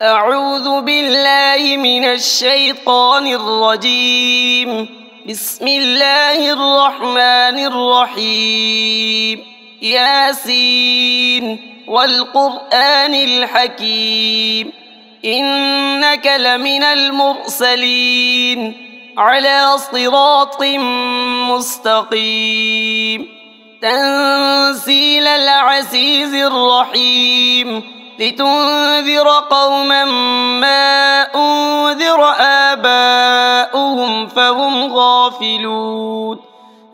أعوذ بالله من الشيطان الرجيم. بسم الله الرحمن الرحيم. ياسين والقرآن الحكيم إنك لمن المرسلين على صراط مستقيم تنزيل العزيز الرحيم لتنذر قوما ما أنذر آباؤهم فهم غافلون.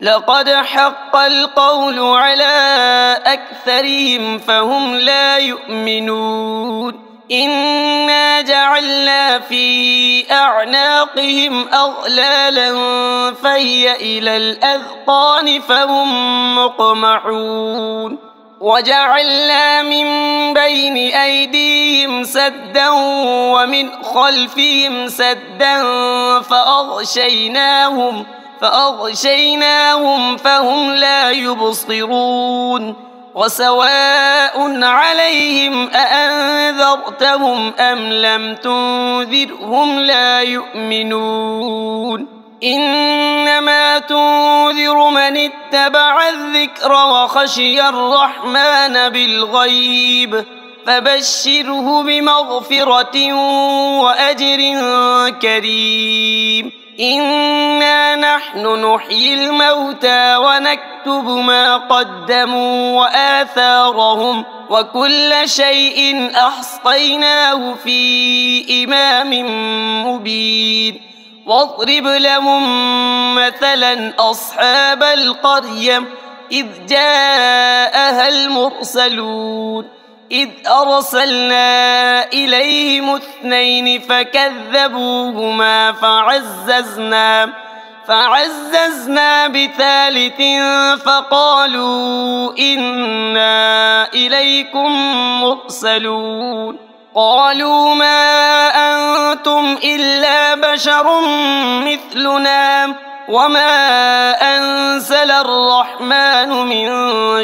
لقد حق القول على أكثرهم فهم لا يؤمنون. إنا جعلنا في أعناقهم أغلالا فهي إلى الأذقان فهم مقمحون. وجعلنا من بين أيديهم سدا ومن خلفهم سدا فأغشيناهم فهم لا يبصرون. وسواء عليهم أأنذرتهم أم لم تنذرهم لا يؤمنون. إنما تنذر من اتبع الذكر وخشي الرحمن بالغيب فبشره بمغفرة وأجر كريم. إنا نحن نحيي الموتى ونكتب ما قدموا وآثارهم وكل شيء أحصيناه في إمام مبين. واضرب لهم مثلا أصحاب القرية إذ جاءها المرسلون إذ أرسلنا إليهم 2 فكذبوهما فعززنا ب3 فقالوا إنا إليكم مرسلون. قالوا ما أنتم إلا بشر مثلنا وما أنزل الرحمن من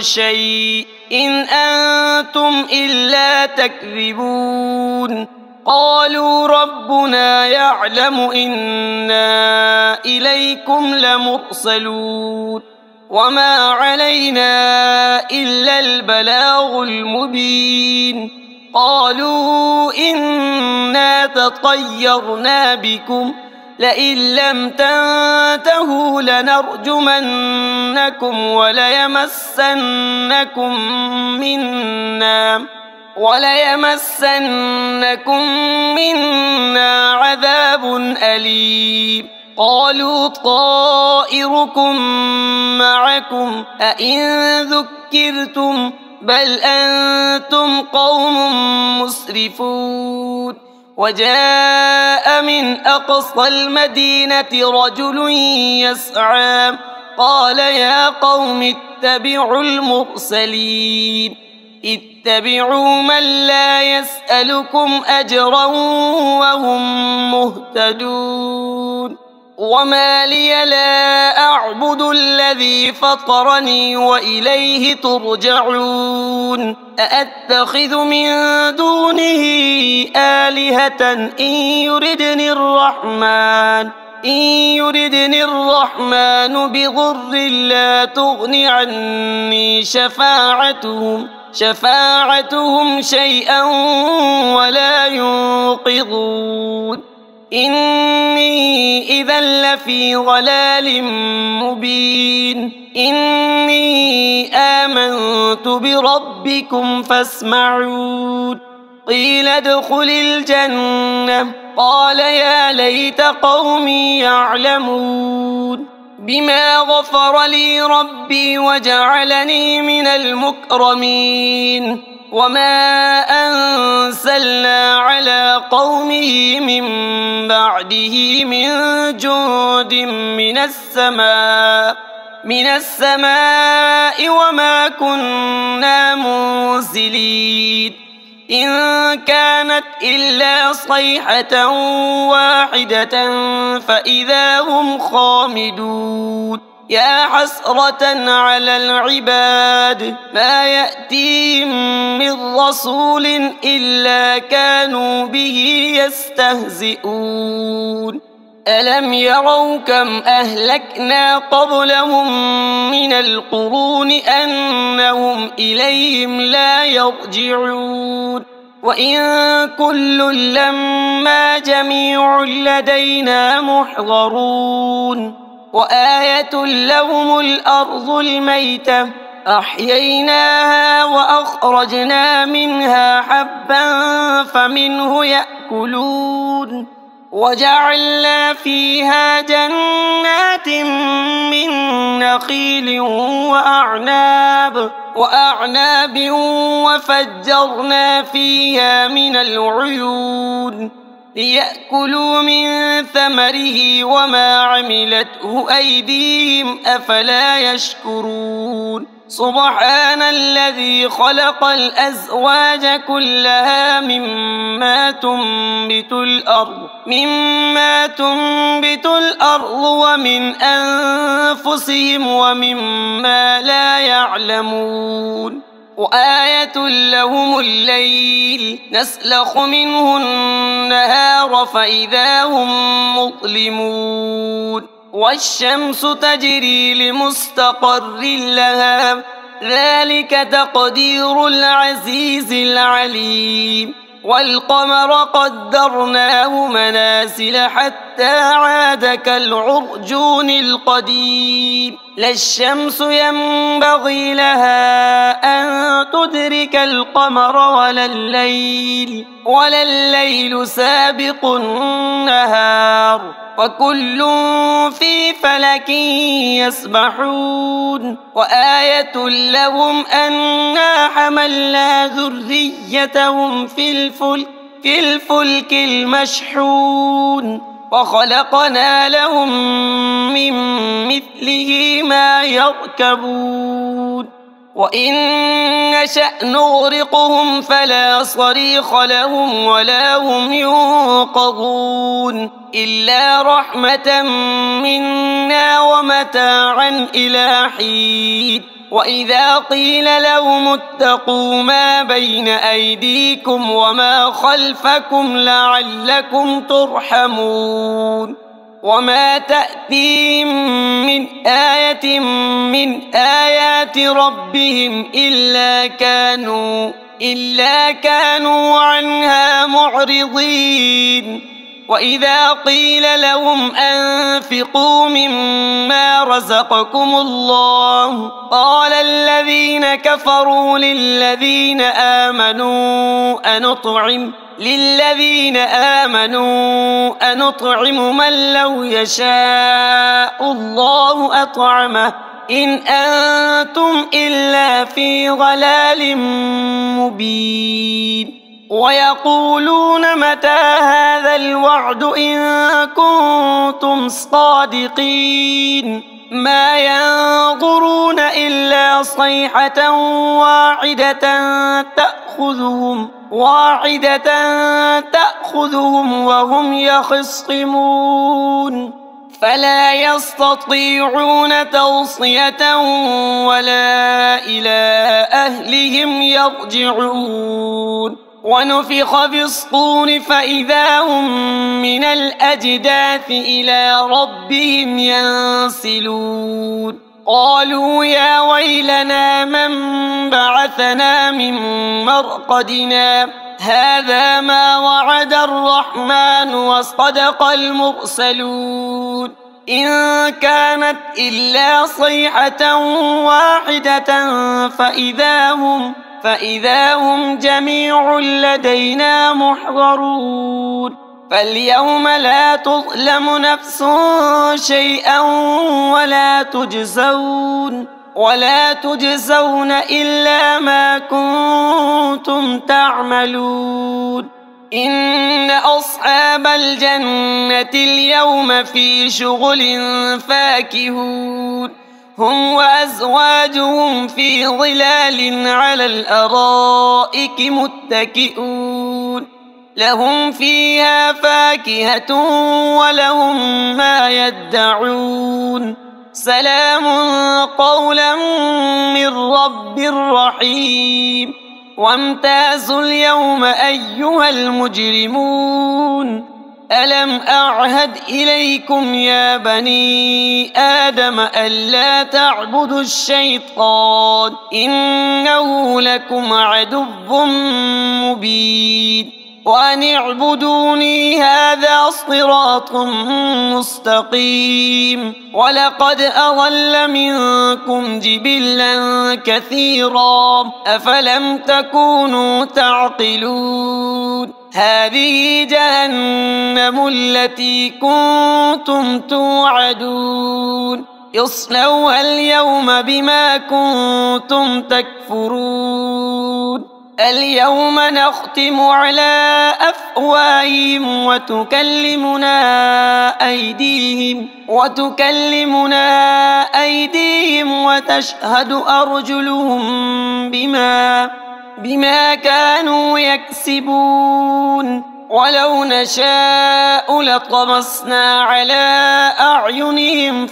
شيء إن أنتم إلا تكذبون. قالوا ربنا يعلم إنا إليكم لمرسلون وما علينا إلا البلاغ المبين. قالوا إنا تطيرنا بكم لئن لم تنتهوا لنرجمنكم وليمسنكم منا عذاب أليم. قالوا طائركم معكم أئن ذكرتم بل أنتم قوم مسرفون. وجاء من أقصى المدينة رجل يسعى قال يا قوم اتبعوا المرسلين اتبعوا من لا يسألكم أجرا وهم مهتدون. وما لي لا أعبد الذي فطرني وإليه ترجعون. أأتخذ من دونه آلهة إن يردني الرحمن بضر لا تغن عني شفاعتهم شيئا ولا ينقذون. إني إذا لفي ضلال مبين. إني آمنت بربكم فاسمعون. قيل ادخل الجنة قال يا ليت قومي يعلمون بما غفر لي ربي وجعلني من المكرمين. وما أنزلنا على قومه من بعده من جند من السماء وما كنا منزلين. إن كانت إلا صيحة واحدة فإذا هم خامدون. يا حسرة على العباد ما يأتيهم من رسول إلا كانوا به يستهزئون ألم يروا كم أهلكنا قبلهم من القرون أنهم إليهم لا يرجعون وإن كل لما جميع لدينا محضرون وآية لهم الأرض الميتة أحييناها وأخرجنا منها حبا فمنه يأكلون وجعلنا فيها جنات من نخيل وأعناب وفجرنا فيها من العيون ليأكلوا من ثمره وما عملته أيديهم أفلا يشكرون سبحان الذي خلق الأزواج كلها مما تنبت الأرض ومن أنفسهم ومما لا يعلمون وآية لهم الليل نسلخ منه النهار فإذا هم مظلمون والشمس تجري لمستقر لها ذلك تقدير العزيز العليم والقمر قدرناه منازل حتى عاد كالعرجون القديم لا الشمس ينبغي لها أن تدرك القمر ولا الليل سابق النهار وكل في فلك يسبحون وآية لهم أنا حملنا ذريتهم في الفلك المشحون وخلقنا لهم من مثله ما يركبون وإن نشأ نغرقهم فلا صريخ لهم ولا هم ينقذون إلا رحمة منا ومتاعا إلى حين وإذا قيل لهم اتقوا ما بين أيديكم وما خلفكم لعلكم ترحمون وما تأتيهم من آية من آيات ربهم إلا كانوا عنها معرضين وإذا قيل لهم أنفقوا مما رزقكم الله قال الذين كفروا للذين آمنوا أنطعم من لو يشاء الله أطعمه إن أنتم إلا في ضلال مبين ويقولون متى هذا الوعد إن كنتم صادقين ما ينظرون إلا صيحة واحدة تأخذهم وهم يخصمون فلا يستطيعون توصية ولا إلى أهلهم يرجعون ونفخ في الصور فإذا هم من الأجداث إلى ربهم ينسلون قالوا يا ويلنا من بعثنا من مرقدنا هذا ما وعد الرحمن وصدق المرسلون إن كانت إلا صيحة واحدة فإذا هم جميع لدينا محضرون فاليوم لا تظلم نفس شيئا ولا تجزون إلا ما كنتم تعملون إن أصحاب الجنة اليوم في شغل فاكهون هم وأزواجهم في ظلال على الأرائك متكئون لهم فيها فاكهة ولهم ما يدعون سلام قولا من رب رحيم وامتازوا اليوم أيها المجرمون ألم أعهد إليكم يا بني آدم ألا تعبدوا الشيطان إنه لكم عدو مبين وأن اعبدوني هذا صراط مستقيم ولقد أضل منكم جبلا كثيرا أفلم تكونوا تعقلون هذه جهنم التي كنتم توعدون اصلوها اليوم بما كنتم تكفرون اليوم نختم على أفواههم وتكلمنا أيديهم وتشهد أرجلهم بما كانوا يكسبون ولو نشاء لطمسنا على أعينهم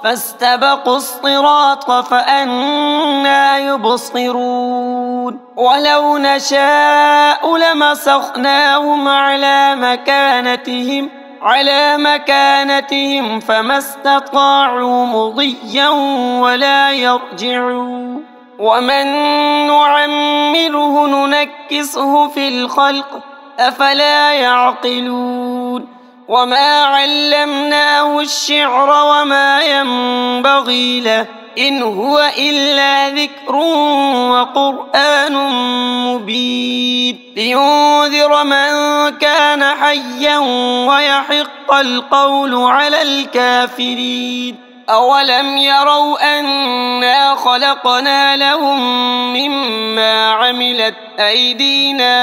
فاستبقوا الصراط فأنى يبصرون ولو نشاء لمسخناهم على مكانتهم فما استطاعوا مضيا ولا يرجعون ومن نعمره ننكسه في الخلق أفلا يعقلون وما علمناه الشعر وما ينبغي له إن هو إلا ذكر وقرآن مبين لينذر من كان حيا ويحق القول على الكافرين أولم يروا أنا خلقنا لهم مما عملت أيدينا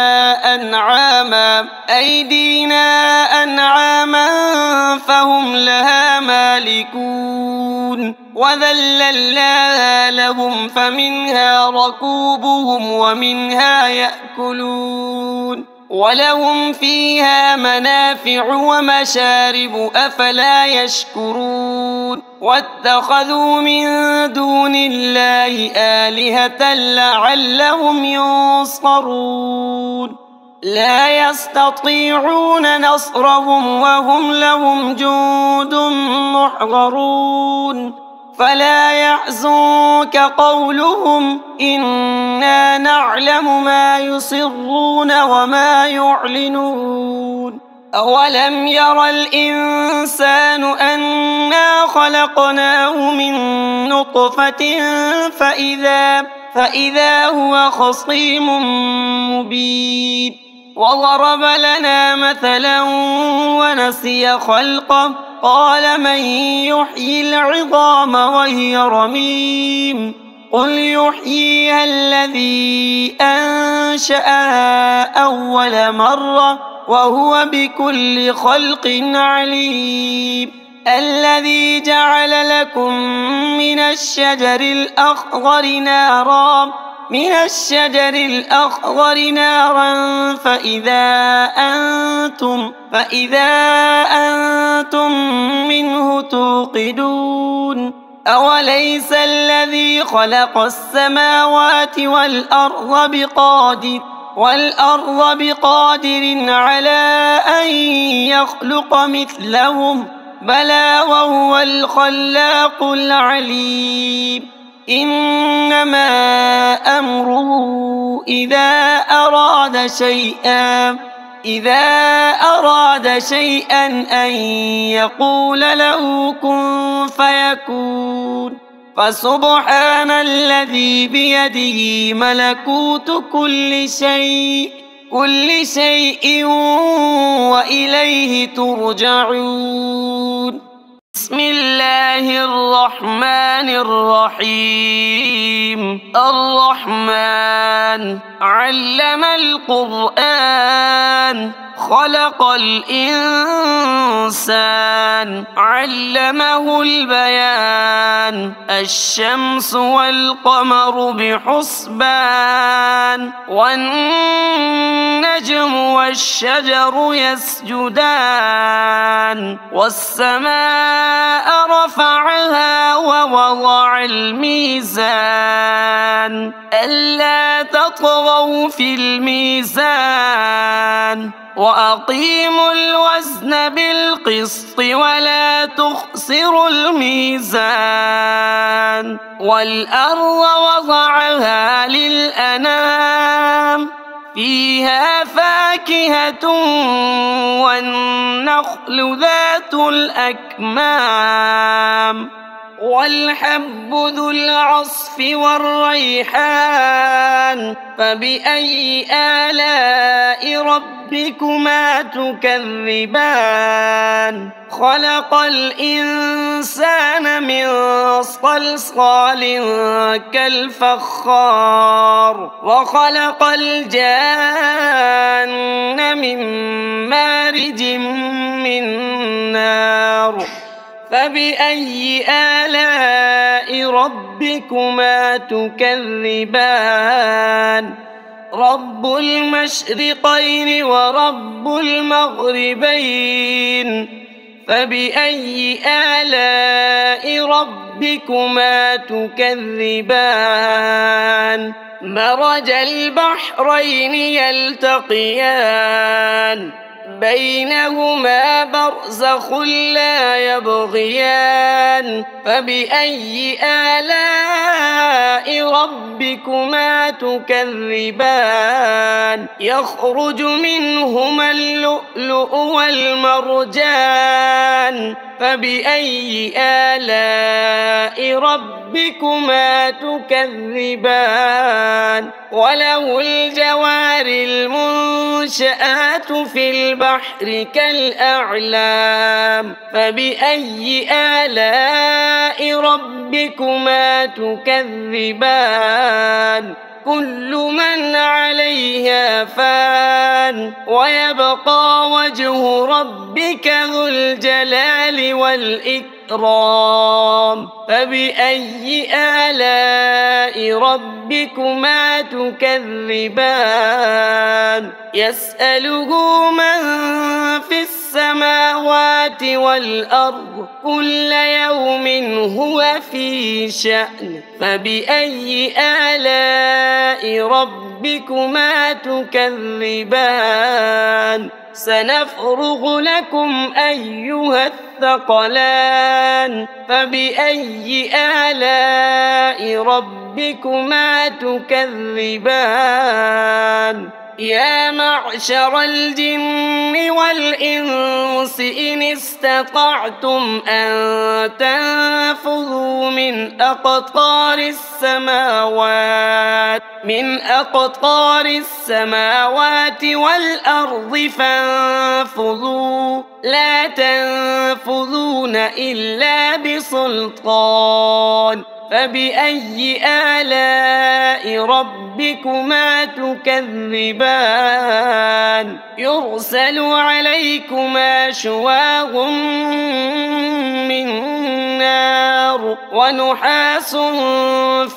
أنعاما فهم لها مالكون وذللناها لهم فمنها ركوبهم ومنها يأكلون ولهم فيها منافع ومشارب أفلا يشكرون واتخذوا من دون الله آلهة لعلهم ينصرون لا يستطيعون نصرهم وهم لهم جند محضرون فلا يحزنك قولهم إنا نعلم ما يسرون وما يعلنون أولم ير الإنسان أنا خلقناه من نطفة فإذا هو خصيم مبين وضرب لنا مثلا ونسي خلقه قال من يحيي العظام وهي رميم قل يحييها الذي أنشأها أول مرة وهو بكل خلق عليم الذي جعل لكم من الشجر الأخضر نارا فإذا أنتم منه توقدون أوليس الذي خلق السماوات والأرض بقادر على أن يخلق مثلهم بلى وهو الخلاق العليم إنما أمره إذا أراد شيئا أن يقول له كن فيكون فسبحان الذي بيده ملكوت كل شيء وإليه ترجعون بسم الله الرحمن الرحيم الرحمن علم القرآن خلق الإنسان علمه البيان الشمس والقمر بحسبان والنجم والشجر يسجدان والسماء رفعها ووضع الميزان ألا تطغوا في الميزان وأقيموا الوزن بالقسط ولا تخسروا الميزان والأرض وضعها للأنام فيها فاكهة والنخل ذات الأكمام والحب ذو العصف والريحان فبأي آلاء ربكما تكذبان خلق الإنسان من صلصال كالفخار وخلق الجان من مارج من نار فبأي آلاء ربكما تكذبان رب المشرقين ورب المغربين فبأي آلاء ربكما تكذبان مرج البحرين يلتقيان بينهما برزخ لا يبغيان فبأي آلاء ربكما تكذبان يخرج منهما اللؤلؤ والمرجان فبأي آلاء ربكما تكذبان وله الجوار المنشآت في البحر كالأعلام فبأي آلاء ربكما تكذبان كل من عليها فان ويبقى وجه ربك ذو الجلال والإكرام فبأي آلاء ربكما تكذبان يسأله من في السماوات والأرض كل يوم هو في شأن فبأي آلاء ربكما تكذبان سنفرغ لكم أيها الثقلان فبأي آلاء ربكما تكذبان يا معشر الجن والإنس إن استطعتم أن تنفذوا من أقطار السماوات والأرض فانفذوا لا تنفذون إلا بسلطان فبأي آلاء ربكما تكذبان يرسل عليكما شواظ من نار ونحاس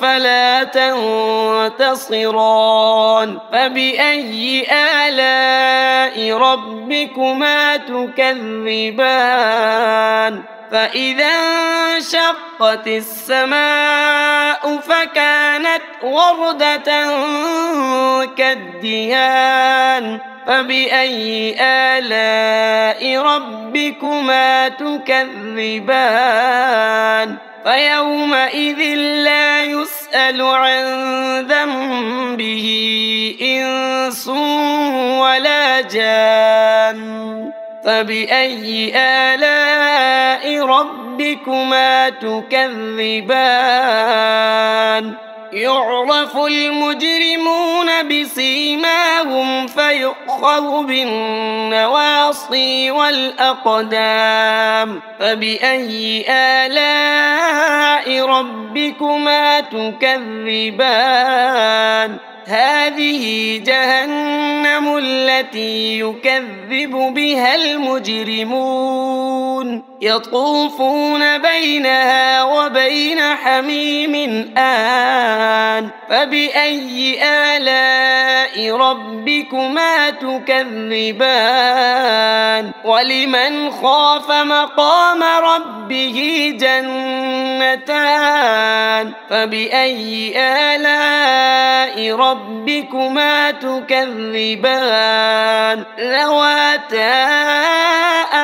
فلا تنتصران فبأي آلاء ربكما تكذبان فإذا انشقت السماء فكانت وردة كالدهان فبأي آلاء ربكما تكذبان فيومئذ لا يسأل عن ذنبه إنس ولا جان فبأي آلاء ربكما تكذبان يعرف المجرمون بسيماهم فيؤخذ بالنواصي والأقدام فبأي آلاء ربكما تكذبان هذه جهنم جهنم التي يكذب بها المجرمون يطوفون بينها وبين حميم آن فبأي آلاء ربكما تكذبان ولمن خاف مقام ربه جنتان فبأي آلاء ربكما تكذبان ذواتا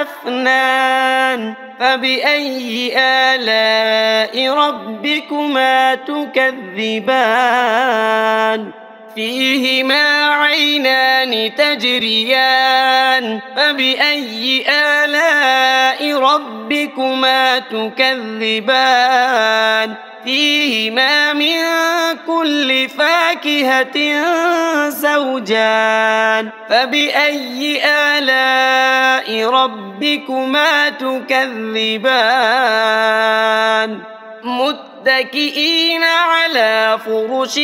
أفنان فبأي آلاء ربكما تكذبان فيهما عينان تجريان فبأي آلاء ربكما تكذبان فيهما من كل فاكهة زوجان فبأي آلاء ربكما تكذبان متكئين على فرش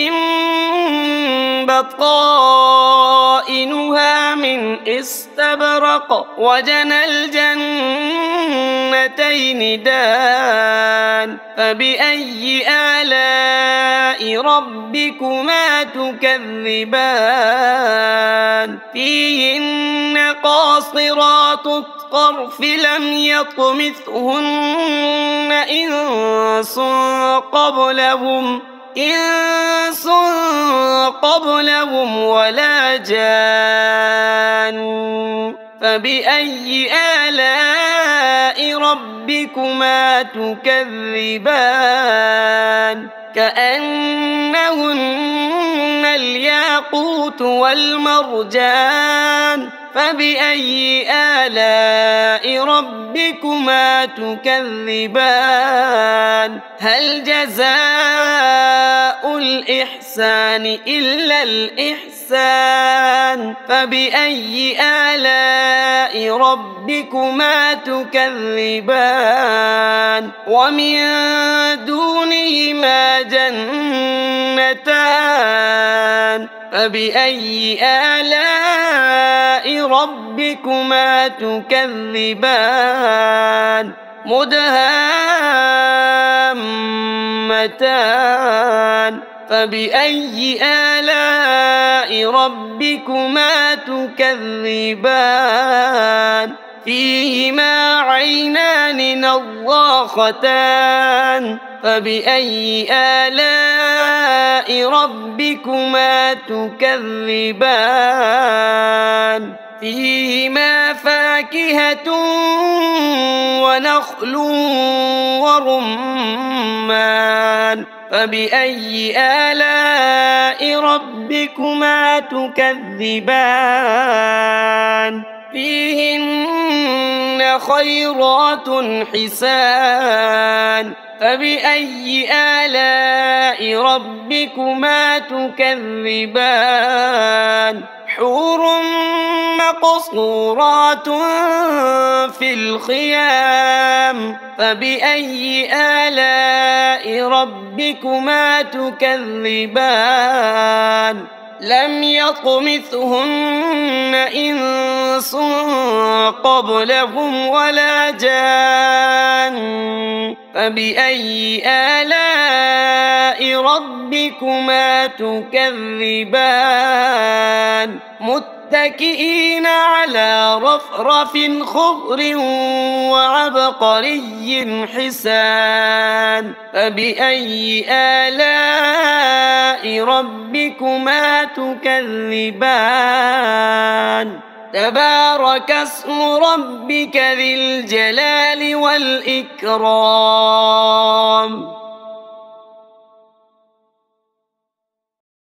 بطائنها من استبرق وجنى الجنتين دان فبأي آلاء ربكما تكذبان فيهن قاصرات الطرف لم يطمثهن إنس قبلهم ولا جان فبأي آلاء ربكما تكذبان كأنهن الياقوت والمرجان فبأي آلاء ربكما تكذبان هل جزاء الإحسان إلا الإحسان فبأي آلاء ربكما تكذبان ومن دونهما جنتان فبأي آلاء ربكما تكذبان مدهامتان فبأي آلاء ربكما تكذبان فيهما عينان نضاختان فبأي آلاء ربكما تكذبان فيهما فاكهة ونخل ورمان فبأي آلاء ربكما تكذبان فيهن خيرات حسان فبأي آلاء ربكما تكذبان حور مقصورات في الخيام فبأي آلاء ربكما تكذبان لم يطمثهن إنس قبلهم ولا جان فبأي آلاء ربكما تكذبان متكئين على رفرف خضر وعبقري حسان فبأي آلاء ربكما تكذبان تبارك اسم ربك ذي الجلال والإكرام